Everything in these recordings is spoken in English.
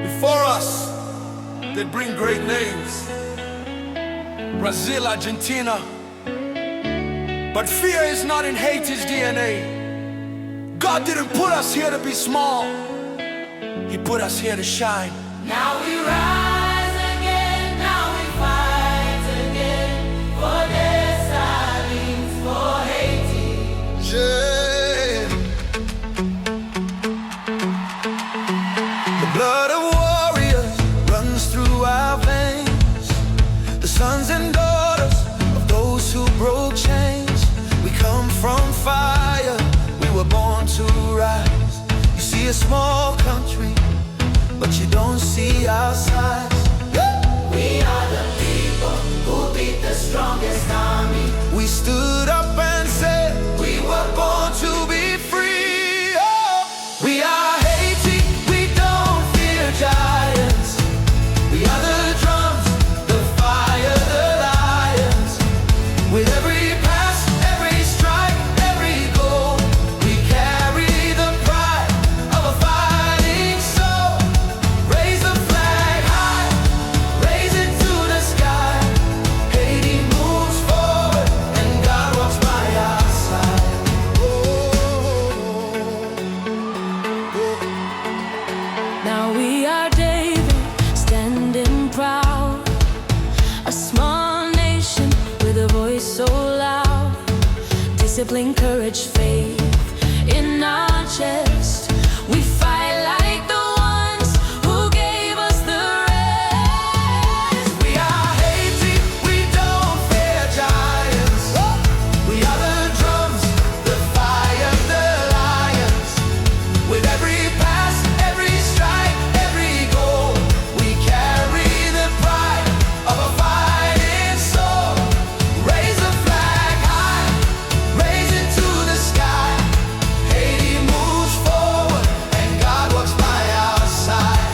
Before us, they bring great names. Brazil, Argentina. But fear is not in Haiti's DNA. God didn't put us here to be small. He put us here to shine. Now we rise again, now we fight again for Dessalines, for Haiti. Yeah. The blood of warriors runs through our veins. The sons and daughters of those who broke chains. We come from fire, we were born to rise. You see a small country, but you don't see our size. We are the people who beat the strongest army. We stood up and said we were born to be free. Oh, we are Haiti, we don't fear giants. We are the drums, the fire, the lions. With every pass, every strike, every goal, we carry the pride of a fighting soul. Raise the flag high, raise it to the sky. Haiti moves forward and God walks by our side. Now we are David, standing proud. A small nation with a voice so loud. Discipline, courage, faith in our chest. We fight like the ones who gave us the rest. We are Haiti, we don't fear giants. We are the drums, the fire, the lions. With every pass, every strike, every goal, we carry the pride of a fighting soul. Raise the flag high, raise it to the sky. Haiti moves forward and God walks by our side.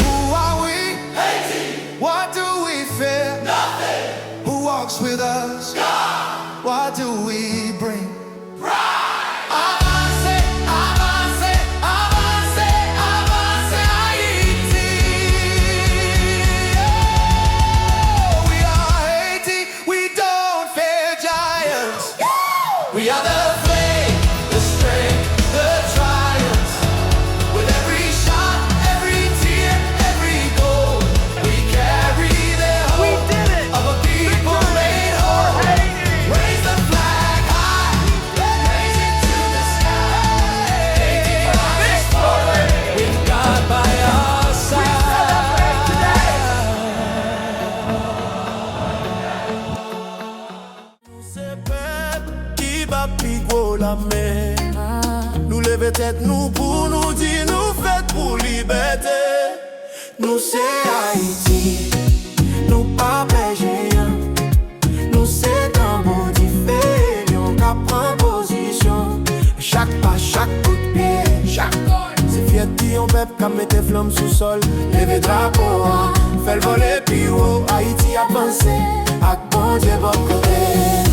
Who are we? Haiti. What do we fear? Nothing. Who walks with us? God. What do we bring? Pride. Avance, avance, avance, avance, Ayiti. Oh, we are Haiti, we don't fear giants. We are the flame, the strength, the triumphs. With every shot, every tear, every goal, we carry the hope of a people made whole. Raise the flag high, raise it to the sky. Haiti moves forward with God by our side. Nous c'est peuple qui bat plus gros la mer. Nous lever tête nous pour nous dire nous fait pour liberté. Nous c'est Haïti, nous pas géant. Nous c'est un bon différent qui prend position. Chaque pas, chaque coup de pied, chaque gol. C'est fierté on peuple qui mette flamme sous sol. Lever drapeau, fait le voler puis haut. Haïti a pensé, à bon Dieu bon côté.